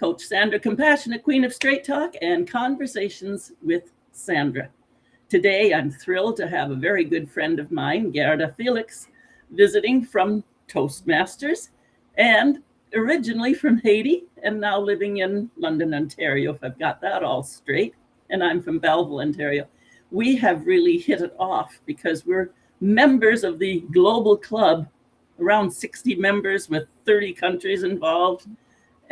Coach Sandra, compassionate queen of straight talk and conversations with Sandra. Today, I'm thrilled to have a very good friend of mine, Guerdah Felix, visiting from Toastmasters and originally from Haiti and now living in London, Ontario, if I've got that all straight. And I'm from Belleville, Ontario. We have really hit it off because we're members of the global club, around 60 members with 30 countries involved.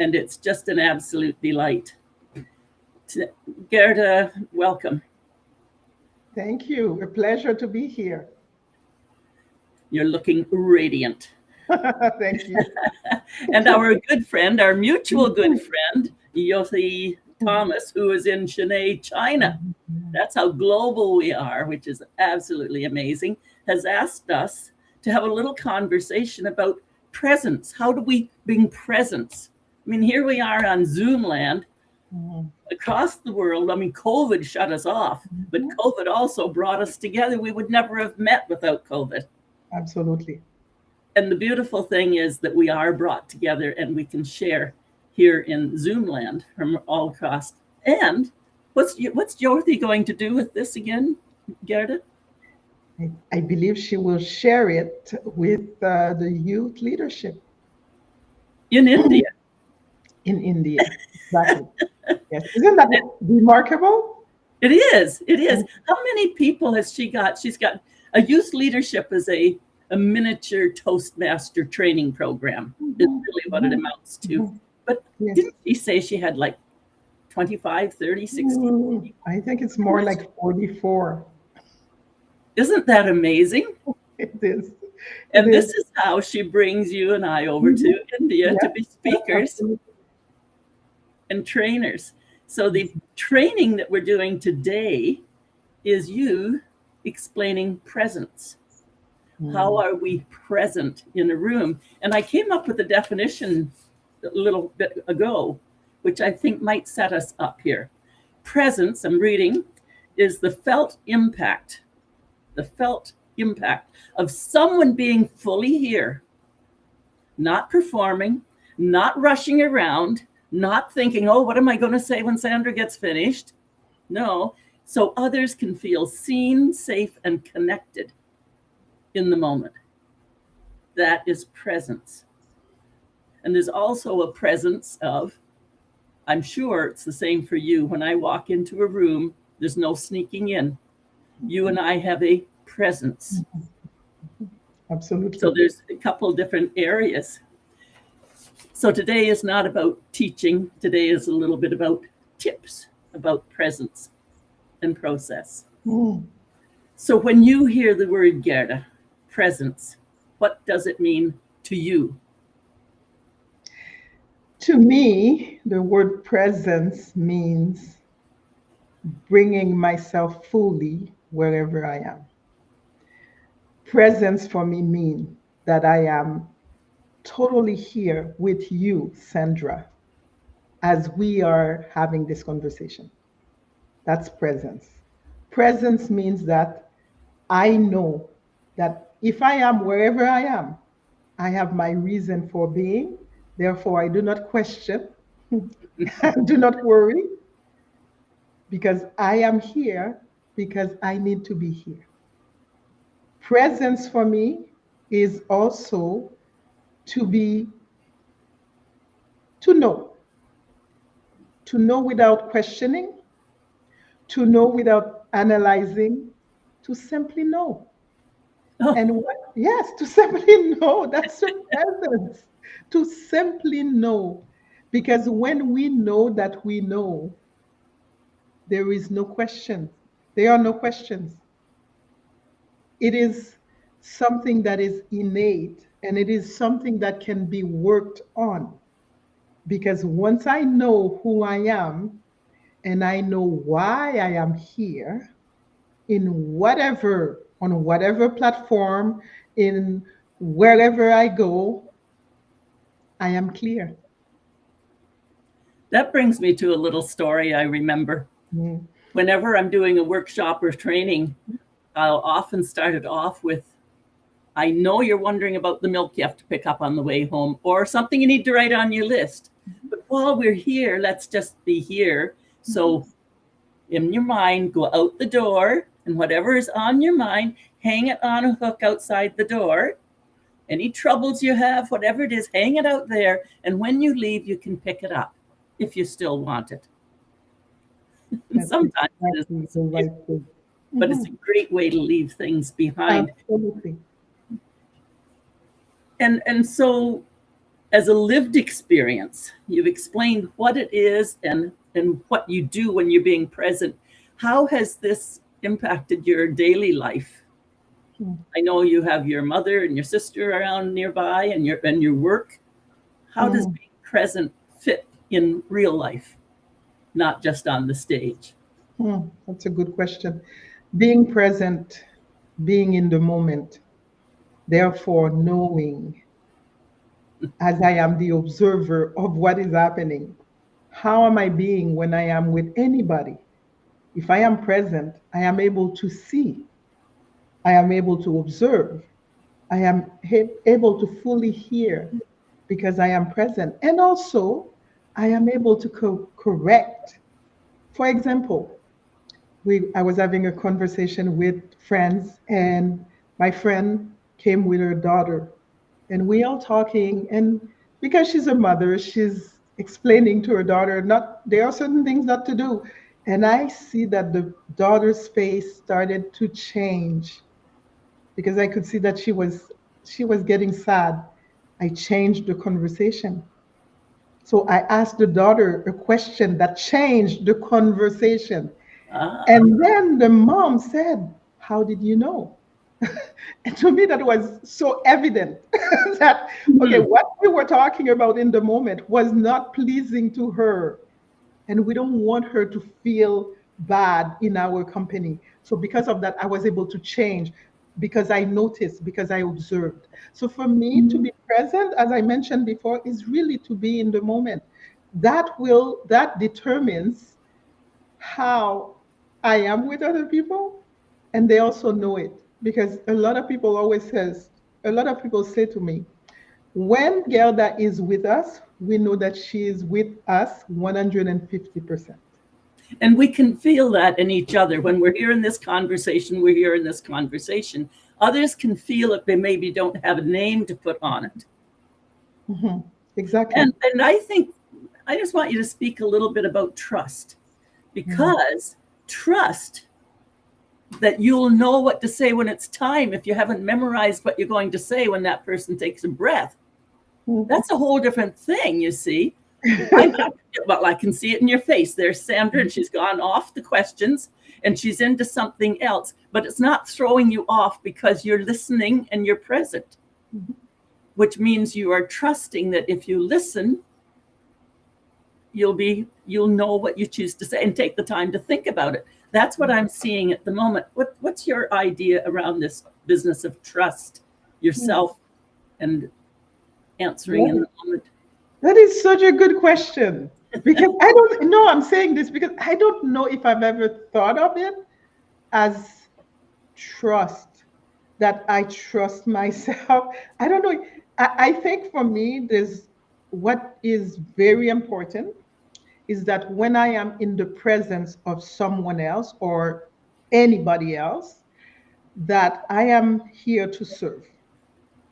And it's just an absolute delight. Guerdah, welcome. Thank you. A pleasure to be here. You're looking radiant. Thank you. And our good friend, our mutual good friend, Yossi Thomas, who is in Chennai, China. That's how global we are, which is absolutely amazing, has asked us to have a little conversation about presence. How do we bring presence? I mean, here we are on Zoom land across the world. I mean, COVID shut us off, but COVID also brought us together. We would never have met without COVID. Absolutely. And the beautiful thing is that we are brought together and we can share here in Zoom land from all across. And what's Dorothy going to do with this again, Guerdah? I believe she will share it with the youth leadership. In India. In India, exactly. Yes. Isn't that remarkable? It is. It is. How many people has she got? She's got a youth leadership as a miniature Toastmaster training program is really what it amounts to. But didn't she say she had like 25, 30, 60? I think it's more like 44. Isn't that amazing? It is. And this is how she brings you and I over to India to be speakers and trainers. So the training that we're doing today is you explaining presence. How are we present in a room? And I came up with a definition a little bit ago, which I think might set us up here. Presence, I'm reading, is the felt impact of someone being fully here, not performing, not rushing around, not thinking, oh, what am I going to say when Sandra gets finished? No, so others can feel seen, safe, and connected in the moment. That is presence. And there's also a presence of, I'm sure it's the same for you. When I walk into a room, there's no sneaking in. You and I have a presence. Absolutely. So there's a couple different areas. So today is not about teaching. Today is a little bit about tips about presence and process. So when you hear the word Guerdah, presence, what does it mean to you? To me, the word presence means bringing myself fully wherever I am. Presence for me means that I am totally here with you, Sandra, as we are having this conversation. That's presence. Presence means that I know that if I am wherever I am, I have my reason for being. Therefore, I do not question, I do not worry, because I am here because I need to be here. Presence for me is also to know without questioning, to know without analyzing, to simply know. Oh. And to simply know, that's the presence, to simply know. Because when we know that we know, there is no question. There are no questions. It is something that is innate, and it is something that can be worked on. Because once I know who I am, and I know why I am here, on whatever platform, in wherever I go, I am clear. That brings me to a little story I remember. Whenever I'm doing a workshop or training, I'll often start it off with, I know you're wondering about the milk you have to pick up on the way home or something you need to write on your list. But while we're here, let's just be here. So in your mind, go out the door, and whatever is on your mind, hang it on a hook outside the door. Any troubles you have, whatever it is, hang it out there. And when you leave, you can pick it up if you still want it. Sometimes it is, the right thing. but it's a great way to leave things behind. Absolutely. And so, as a lived experience, you've explained what it is and what you do when you're being present. How has this impacted your daily life? I know you have your mother and your sister around nearby, and your work. How does being present fit in real life, not just on the stage? That's a good question. Being present, being in the moment, therefore knowing, as I am the observer of what is happening, how am I being when I am with anybody? If I am present, I am able to see. I am able to observe. I am able to fully hear because I am present. And also, I am able to correct. For example, I was having a conversation with friends, and my friend came with her daughter, and we all talking, and because she's a mother, she's explaining to her daughter, there are certain things not to do. And I see that the daughter's face started to change because I could see that she was getting sad. I changed the conversation. So I asked the daughter a question that changed the conversation. And then the mom said, "How did you know?" And to me, that was so evident that, okay, what we were talking about in the moment was not pleasing to her. And we don't want her to feel bad in our company. So because of that, I was able to change because I noticed, because I observed. So for me to be present, as I mentioned before, is really to be in the moment. That determines how I am with other people, and they also know it. Because a lot of people say to me, when Guerdah is with us, we know that she is with us 150%. And we can feel that in each other. When we're here in this conversation, we're here in this conversation. Others can feel it, they maybe don't have a name to put on it. Exactly. And I think, I just want you to speak a little bit about trust, because trust that you'll know what to say when it's time. If you haven't memorized what you're going to say when that person takes a breath, that's a whole different thing, you see. Well, I can see it in your face. There's Sandra, and she's gone off the questions and she's into something else, but it's not throwing you off because you're listening and you're present, which means you are trusting that if you listen, you'll know what you choose to say and take the time to think about it. That's what I'm seeing at the moment. What's your idea around this business of trust yourself and answering in the moment? That is such a good question, because I don't know, I'm saying this because I don't know if I've ever thought of it as trust, that I trust myself. I don't know. I think for me, what is very important is that when I am in the presence of someone else or anybody else, that I am here to serve.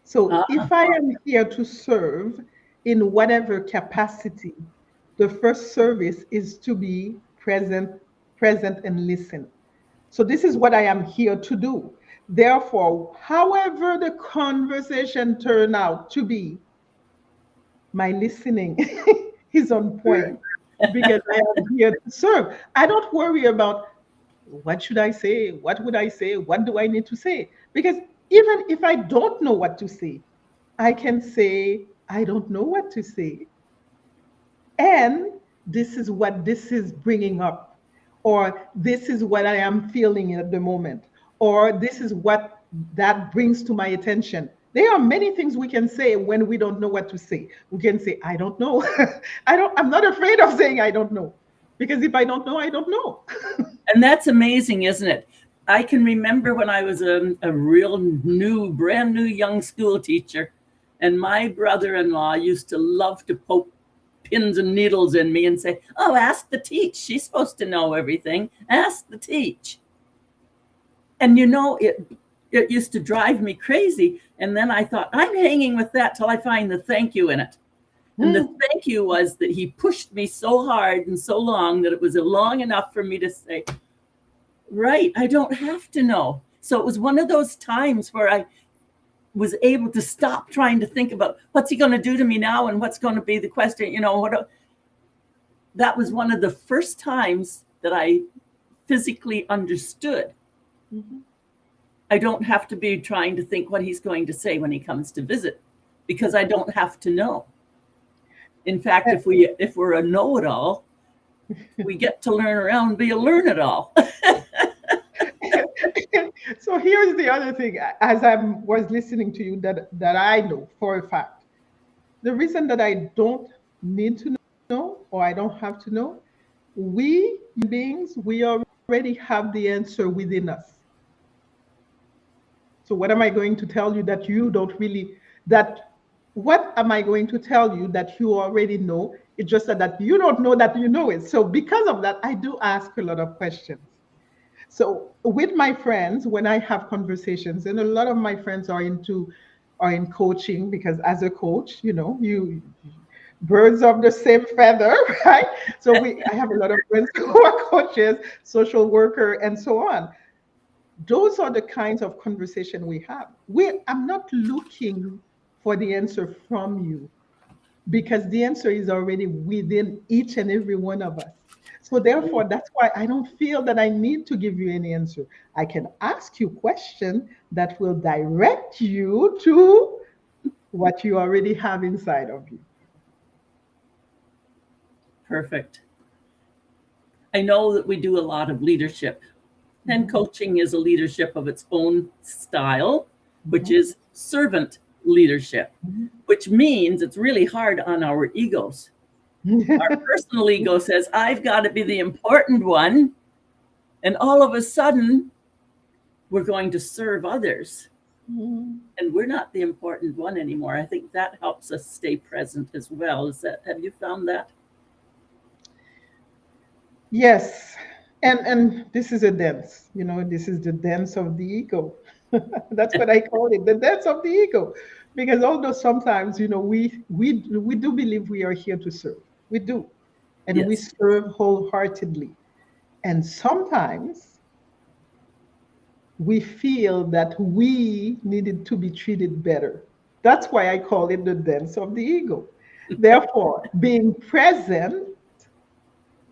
So if I am here to serve in whatever capacity, the first service is to be present and listen. So this is what I am here to do. Therefore, however the conversation turn out to be, my listening is on point because I am here to serve. I don't worry about what should I say, what would I say, what do I need to say? Because even if I don't know what to say, I can say, I don't know what to say. And this is what this is bringing up, or this is what I am feeling at the moment, or this is what that brings to my attention. There are many things we can say when we don't know what to say. We can say, I don't know. I'm not afraid of saying I don't know, because if I don't know, I don't know. And that's amazing, isn't it? I can remember when I was a real brand new young school teacher, and my brother-in-law used to love to poke pins and needles in me and say, oh, ask the teach. She's supposed to know everything. Ask the teach. And it used to drive me crazy. And then I thought, I'm hanging with that till I find the thank you in it. And the thank you was that he pushed me so hard and so long that it was long enough for me to say, right, I don't have to know. So it was one of those times where I was able to stop trying to think about what's he going to do to me now and what's going to be the question. That was one of the first times that I physically understood. Mm-hmm. I don't have to be trying to think what he's going to say when he comes to visit, because I don't have to know. In fact, if we're a know-it-all, we get to learn around, be a learn-it-all. So here's the other thing, as I was listening to you, that I know for a fact. The reason that I don't need to know, or I don't have to know, we beings, we already have the answer within us. So what am I going to tell you that you don't really, what am I going to tell you that you already know? It's just that you don't know that you know it. So because of that, I do ask a lot of questions. So with my friends, when I have conversations, and a lot of my friends are in coaching, because as a coach, you birds of the same feather, right? So I have a lot of friends who are coaches, social worker, and so on. Those are the kinds of conversation we have. I'm not looking for the answer from you, because the answer is already within each and every one of us. So therefore, that's why I don't feel that I need to give you any answer. I can ask you questions that will direct you to what you already have inside of you. Perfect. I know that we do a lot of leadership, and coaching is a leadership of its own style, which is servant leadership, which means it's really hard on our egos. Our personal ego says, I've got to be the important one. And all of a sudden, we're going to serve others. And we're not the important one anymore. I think that helps us stay present as well. Have you found that? Yes. And this is a dance, this is the dance of the ego. That's what I call it, the dance of the ego. Because although sometimes, we do believe we are here to serve. We do. And yes, we serve wholeheartedly. And sometimes we feel that we needed to be treated better. That's why I call it the dance of the ego. Therefore, being present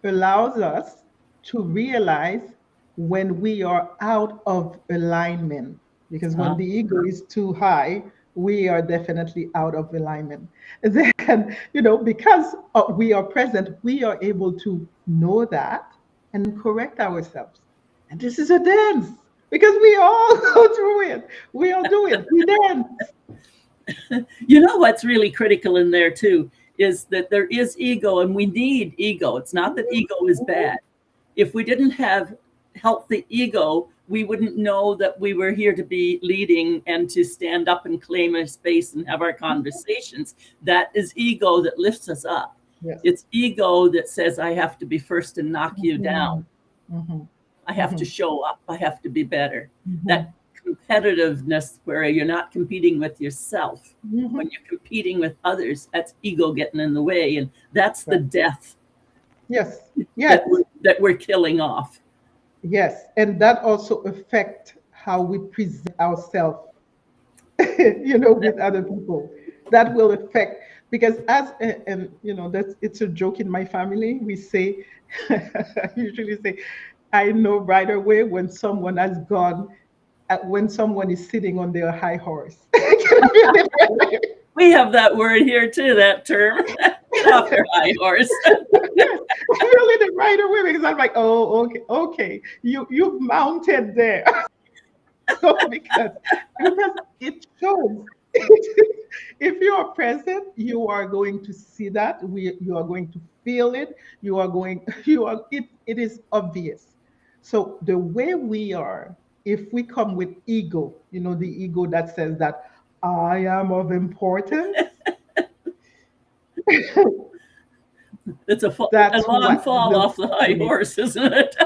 allows us to realize when we are out of alignment. Because when the ego is too high, we are definitely out of alignment. Then, because we are present, we are able to know that and correct ourselves. And this is a dance, because we all go through it. We all do it. We dance. What's really critical in there too is that there is ego, and we need ego. It's not that ego is bad. If we didn't have healthy ego, we wouldn't know that we were here to be leading and to stand up and claim a space and have our conversations. That is ego that lifts us up. Yes. It's ego that says, I have to be first and knock you down. I have to show up. I have to be better. That competitiveness where you're not competing with yourself. When you're competing with others, that's ego getting in the way. And that's the death. Yes. That we're killing off. Yes. And that also affects how we present ourselves, with other people. That will affect, because it's a joke in my family. We say, I usually say, I know right away when someone has gone, when someone is sitting on their high horse. We have that word here too, that term. Get off your high horse. Yes, really right away, because I'm like, oh, okay, you've mounted there. because it shows. If you are present, you are going to see that. You are going to feel it. It is obvious. So the way we are, if we come with ego, the ego that says that I am of importance, It's a That's long what fall the off the high horse, isn't it?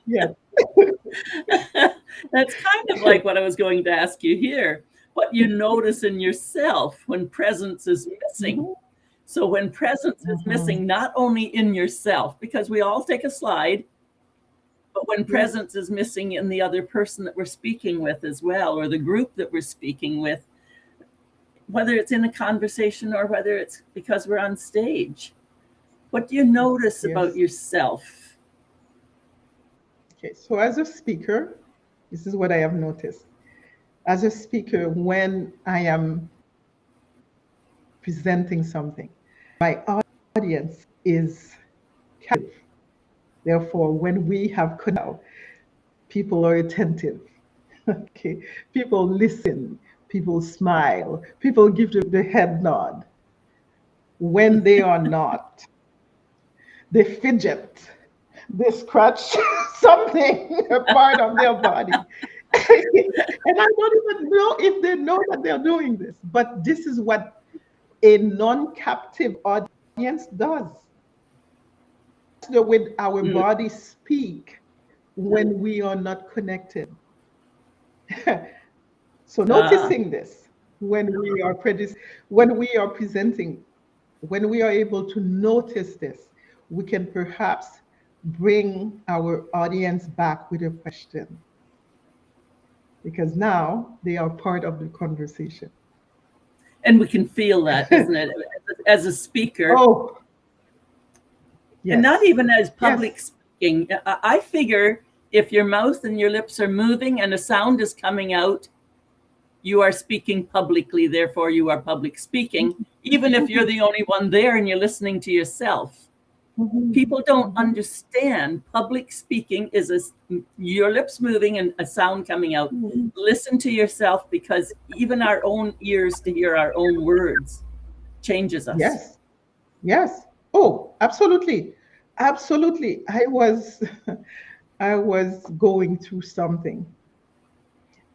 yes. That's kind of like what I was going to ask you here. What you notice in yourself when presence is missing. So when presence is missing, not only in yourself, because we all take a slide, but when presence is missing in the other person that we're speaking with as well, or the group that we're speaking with, whether it's in a conversation or whether it's because we're on stage, what do you notice about yourself? Okay, so as a speaker, this is what I have noticed. As a speaker, when I am presenting something, my audience is captive. Therefore, when we have connect, people are attentive. Okay, people listen, people smile, people give the head nod. When they are not, they fidget, they scratch something, a part of their body. And I don't even know if they know that they're doing this, but this is what a non-captive audience does. The way our bodies speak when we are not connected. So noticing this when we are presenting, when we are able to notice this, we can perhaps bring our audience back with a question, because now they are part of the conversation. And we can feel that, isn't it? As a speaker. Oh, yes. And not even as public speaking. I figure if your mouth and your lips are moving and a sound is coming out, you are speaking publicly, therefore you are public speaking, even if you're the only one there and you're listening to yourself. People don't understand public speaking is your lips moving and a sound coming out. Listen to yourself, because even our own ears to hear our own words changes us. Yes. Yes. Oh, absolutely. Absolutely. I was going through something.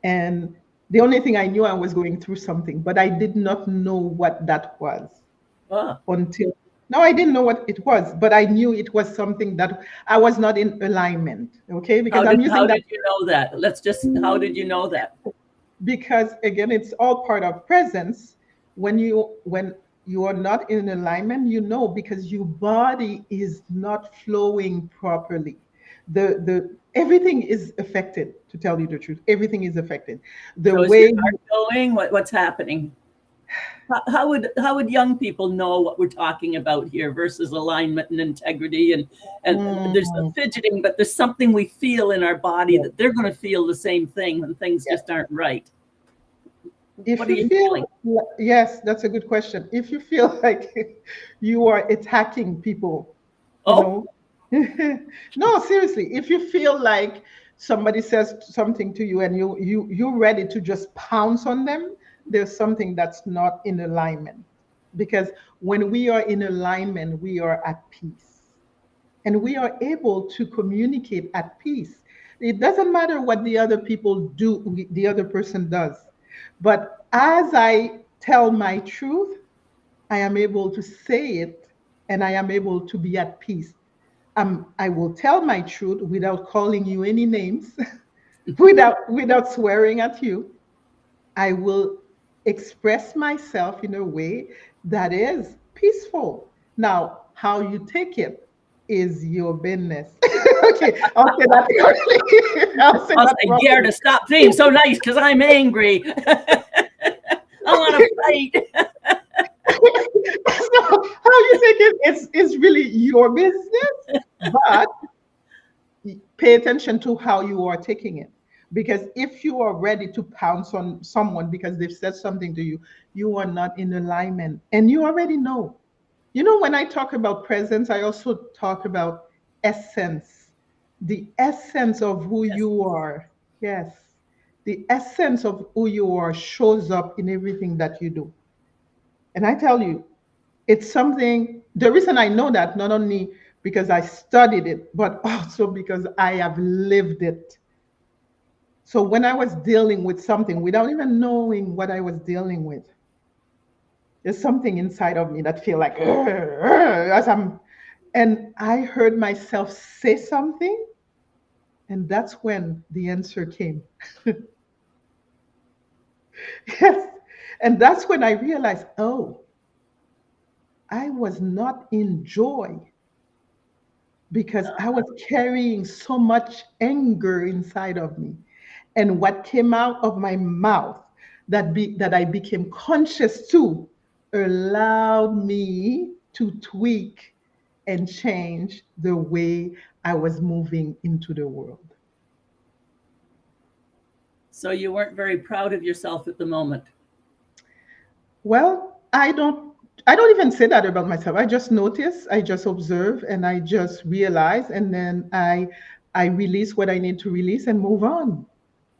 And the only thing I knew, I was going through something, but I did not know what that was until no, I didn't know what it was, but I knew it was something that I was not in alignment. Okay, because how did you know that? How did you know that? Because again, it's all part of presence. When you are not in alignment, you know, because your body is not flowing properly. The everything is affected. To tell you the truth, everything is affected. The so way is your heart going, what's happening? How would young people know what we're talking about here versus alignment and integrity? And there's the fidgeting, but there's something we feel in our body that they're going to feel the same thing when things just aren't right. If you feel, yes, that's a good question. If you feel like you are attacking people, you know, no, seriously, if you feel like somebody says something to you and you're ready to just pounce on them, there's something that's not in alignment. Because when we are in alignment, we are at peace. And we are able to communicate at peace. It doesn't matter what the other people do, the other person does. But as I tell my truth, I am able to say it and I am able to be at peace. I will tell my truth without calling you any names, without swearing at you. I will express myself in a way that is peaceful. Now, how you take it is your business. Okay, I'll say that correctly. I'll say, Guerdah, stop being so nice because I'm angry. I want to fight. So how you take it is really your business, but pay attention to how you are taking it. Because if you are ready to pounce on someone because they've said something to you, you are not in alignment. And you already know. You know, when I talk about presence, I also talk about essence, the essence of who you are. Yes. The essence of who you are shows up in everything that you do. And I tell you, it's something, the reason I know that, not only because I studied it, but also because I have lived it. So when I was dealing with something without even knowing what I was dealing with, There's something inside of me that feel like as I'm, and I heard myself say something, and that's when the answer came. Yes. And that's when I realized, oh, I was not in joy because I was carrying so much anger inside of me. And what came out of my mouth that I became conscious to allowed me to tweak and change the way I was moving into the world. So you weren't very proud of yourself at the moment. Well, I don't even say that about myself. I just notice, I just observe, and I just realize, and then I release what I need to release and move on.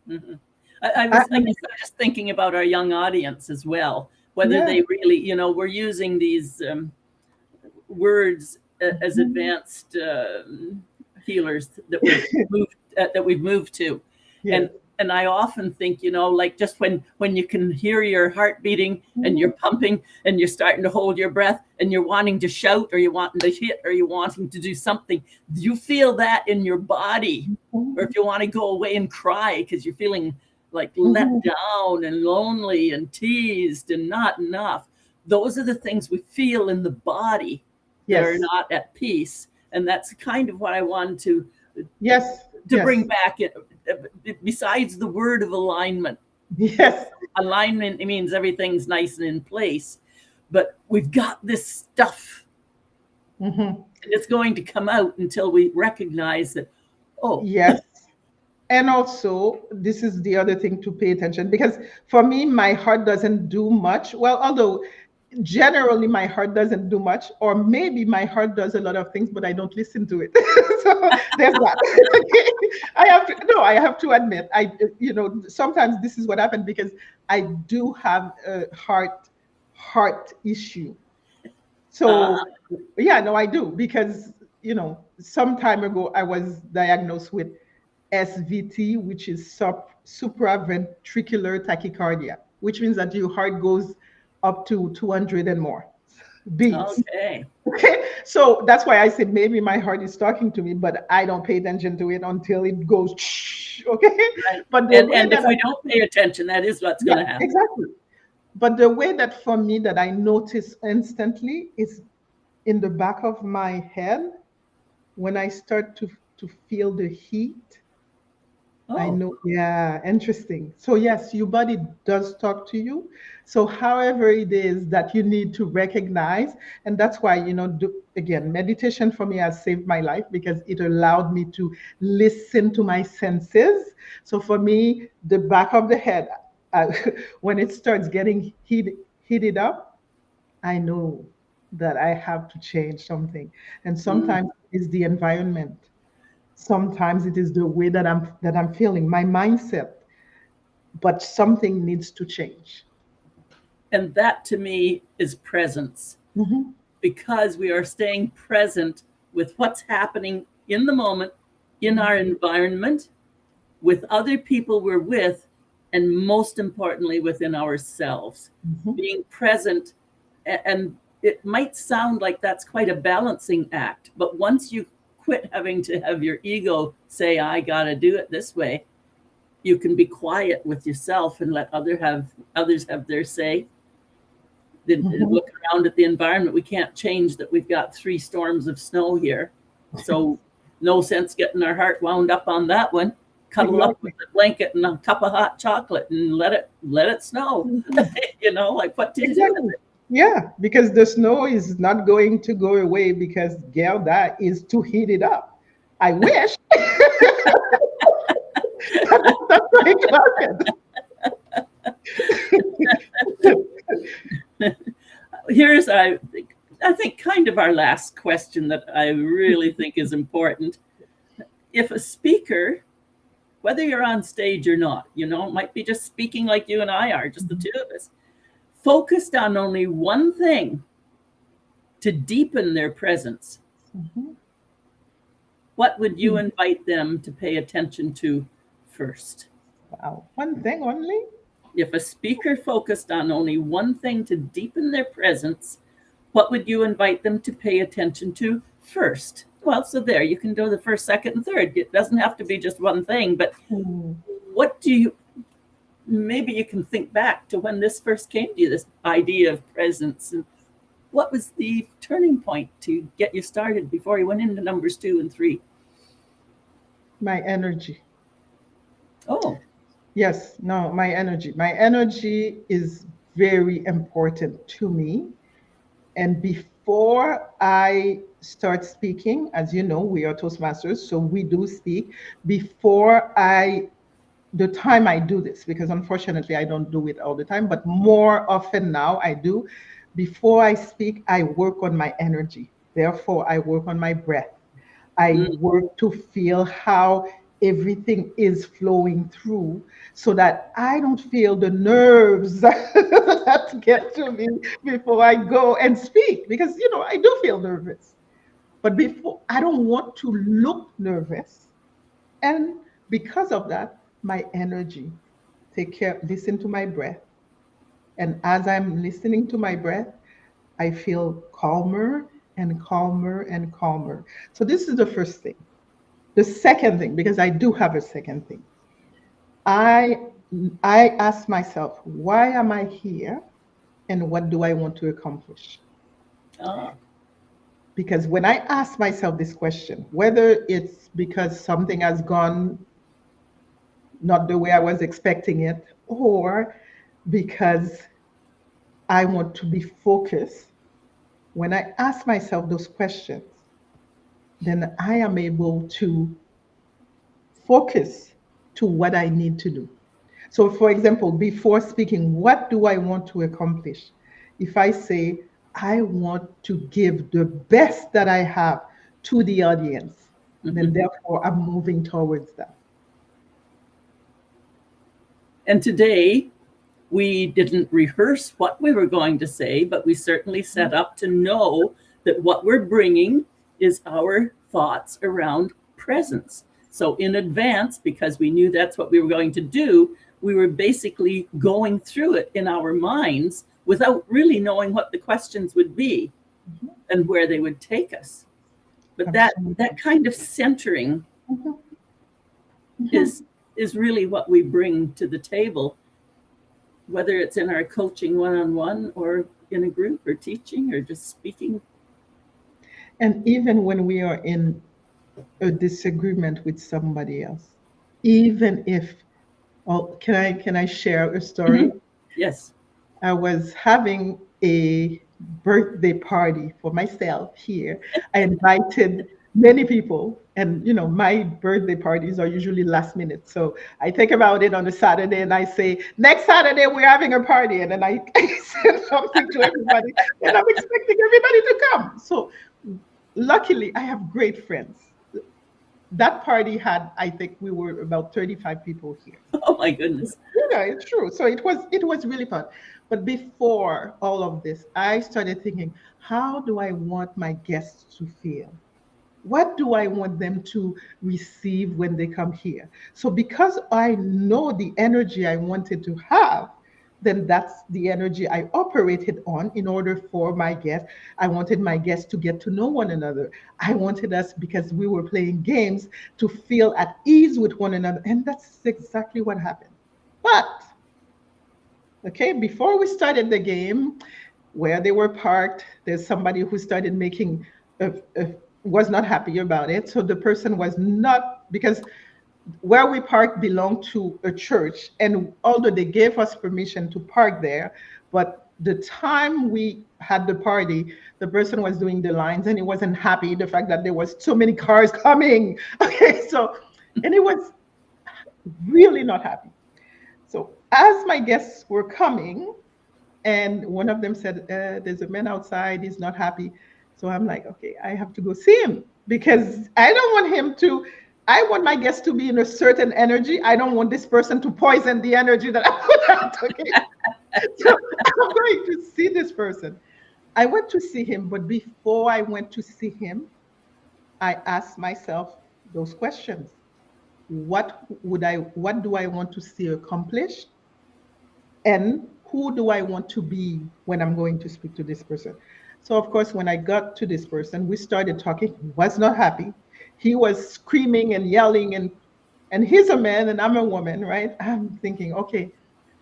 Hmm. I, I guess I'm just thinking about our young audience as well, whether yeah. they really, we're using these words as Mhm. advanced healers that we've moved to, and Yes. and I often think, like just when you can hear your heart beating and you're Mhm. pumping and you're starting to hold your breath and you're wanting to shout or you're wanting to hit or you're wanting to do something, you feel that in your body. Or if you want to go away and cry because you're feeling like let Mhm. down and lonely and teased and not enough, those are the things we feel in the body that are Yes. not at peace. And that's kind of what I wanted Yes. to bring Yes. back it. Besides the word of alignment, Yes. alignment means everything's nice and in place, but we've got this stuff Mhm. and it's going to come out until we recognize that, oh, Yes. And also, this is the other thing to pay attention because for me, my heart doesn't do much. Well, although generally my heart doesn't do much, or maybe my heart does a lot of things, but I don't listen to it. So there's that. I have to admit, sometimes this is what happened because I do have a heart issue. uh, So yeah, no, I do because some time ago I was diagnosed with SVT, which is supraventricular tachycardia, which means that your heart goes up to 200 and more beats. okay. Okay, so that's why I said maybe my heart is talking to me, but I don't pay attention to it until it goes. Okay, Right. but the And way if that we don't pay attention, that is what's yeah, going to happen. exactly. But the way that for me that I notice instantly is in the back of my head when I start to feel the heat. I Oh, know, yeah, interesting. So yes, your body does talk to you. So however it is that you need to recognize, and that's why, again, meditation for me has saved my life because it allowed me to listen to my senses. So for me, the back of the head, uh, when it starts getting heated up, I know that I have to change something. And mm. sometimes it's the environment. Sometimes it is the way that I'm feeling, my mindset, but something needs to change. And that to me is presence, Mhm. because we are staying present with what's happening in the moment, in our environment, with other people we're with, and most importantly, within ourselves. Mhm. Being present, and it might sound like that's quite a balancing act, but once you quit having to have your ego say, I got to do it this way, you can be quiet with yourself and let others have their say. Then Mhm. look around at the environment. We can't change that we've got 3 storms of snow here. So no sense getting our heart wound up on that one. Cuddle up with Exactly. a blanket and a cup of hot chocolate and let it snow. Mhm. Like what do you do with Exactly. it? Yeah, because the snow is not going to go away because Guerdah is too heated up. I wish, but that's not going to happen. Here's I think kind of our last question that I really think is important. If a speaker, whether you're on stage or not, it might be just speaking like you and I are, just the two of us, focused on only one thing to deepen their presence, Mhm. what would you invite them to pay attention to first? Wow, one thing only. If a speaker focused on only one thing to deepen their presence, what would you invite them to pay attention to first? Well, so there, you can do the first, second, and third. It doesn't have to be just one thing, but Mm. what do you, maybe you can think back to when this first came to you, this idea of presence, and what was the turning point to get you started before you went into numbers 2 and 3? My energy. Oh, Yes, no, my energy. My energy is very important to me. And before I start speaking, as you know, we are Toastmasters, so we do speak. Before I, the time I do this, because unfortunately I don't do it all the time, but more often now I do. Before I speak, I work on my energy. Therefore, I work on my breath. I mm, work to feel how everything is flowing through so that I don't feel the nerves that get to me before I go and speak. Because, I do feel nervous. But before, I don't want to look nervous. And because of that, my energy, take care, listen to my breath. And as I'm listening to my breath, I feel calmer and calmer and calmer. So this is the first thing. The second thing, because I do have a second thing, I I ask myself, why am I here and what do I want to accomplish? ah, Because when I ask myself this question, whether it's because something has gone not the way I was expecting it, or because I want to be focused, when I ask myself those questions, then I am able to focus to what I need to do. So, for example, before speaking, what do I want to accomplish? If I say, I want to give the best that I have to the audience, then mhm. therefore I'm moving towards that. And today, we didn't rehearse what we were going to say, but we certainly set up to know that what we're bringing is our thoughts around presence. So, in advance, because we knew that's what we were going to do, we were basically going through it in our minds without really knowing what the questions would be Mhm. and where they would take us. But that Absolutely. kind of centering Mhm. Mhm. is is really what we bring to the table, whether it's in our coaching one-on-one or in a group or teaching or just speaking. And even when we are in a disagreement with somebody else, even if, oh, can I share a story? Mhm. Yes. I was having a birthday party for myself here. I invited many people, and my birthday parties are usually last minute. So I think about it on a Saturday and I say, next Saturday we're having a party. And then I, I send something to everybody, and I'm expecting everybody to come. So luckily, I have great friends. That party had, I think we were about 35 people here. Oh my goodness. It's true. So it was really fun. But before all of this, I started thinking, how do I want my guests to feel? What do I want them to receive when they come here? So because I know the energy I wanted to have, then that's the energy I operated on in order for my guests. I wanted my guests to get to know one another. I wanted us, because we were playing games, to feel at ease with one another. And that's exactly what happened. But, okay, before we started the game, where they were parked, there's somebody who started making, was not happy about it. So the person was not, because where we parked belonged to a church. And although they gave us permission to park there, but the time we had the party, the person was doing the lines and he wasn't happy the fact that there was so many cars coming. Okay, so, and it was really not happy. So as my guests were coming, and one of them said, there's a man outside, he's not happy. So I'm like, okay, I have to go see him, because I don't want him to, I want my guests to be in a certain energy. I don't want this person to poison the energy that I put out. Okay. So I'm going to see this person. I went to see him, but before I went to see him, I asked myself those questions. What do I want to see accomplished? And who do I want to be when I'm going to speak to this person? So, of course, when I got to this person, we started talking. He was not happy. He was screaming and yelling, and he's a man and I'm a woman, right? I'm thinking, okay,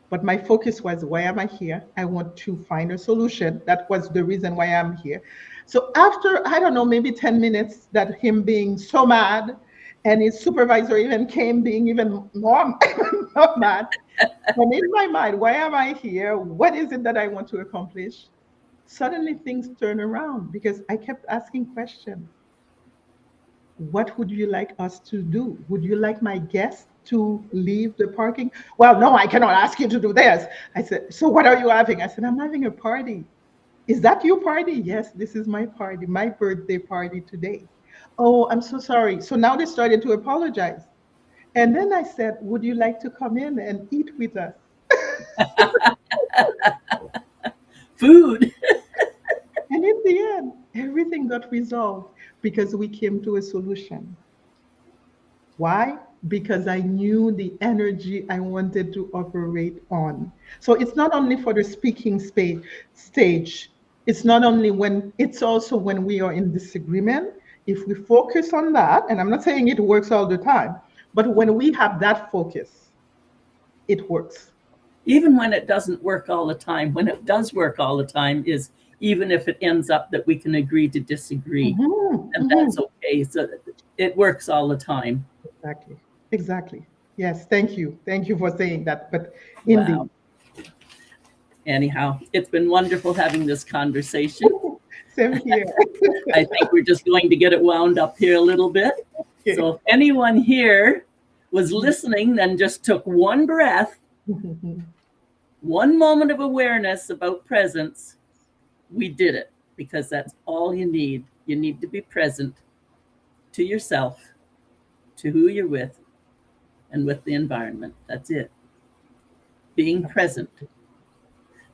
but my focus was, why am I here? I want to find a solution. That was the reason why I'm here. So after, I don't know, maybe 10 minutes that him being so mad, and his supervisor even came being even more, more mad. And in my mind, why am I here? What is it that I want to accomplish? Suddenly things turn around because I kept asking questions. What would you like us to do? Would you like my guest to leave the parking? Well, no, I cannot ask you to do this. I said, so what are you having? I said, I'm having a party. Is that your party? Yes, this is my party, my birthday party today. Oh, I'm so sorry. So now they started to apologize. And then I said, would you like to come in and eat with us? Food. And in the end, everything got resolved because we came to a solution. Why? Because I knew the energy I wanted to operate on. So it's not only for the speaking stage, it's not only when, it's also when we are in disagreement. If we focus on that, and I'm not saying it works all the time, but when we have that focus, it works. Even when it doesn't work all the time, when it does work all the time, is even if it ends up that we can agree to disagree, and that's okay. So it works all the time. Exactly. Exactly. Yes. Thank you. Thank you for saying that. But indeed. Wow. Anyhow, it's been wonderful having this conversation. Same here. I think we're just going to get it wound up here a little bit. Okay. So if anyone here was listening, then just took one breath, one moment of awareness about presence, we did it, because that's all you need. You need to be present to yourself, to who you're with, and with the environment. That's it. Being present.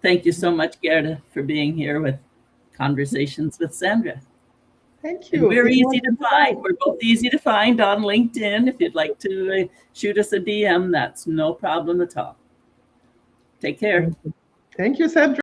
Thank you so much, Guerdah, for being here with Conversations with Sandra. Thank you. And we're easy to find. We're both easy to find on LinkedIn. If you'd like to shoot us a DM, that's no problem at all. Take care. Thank you, Sandra.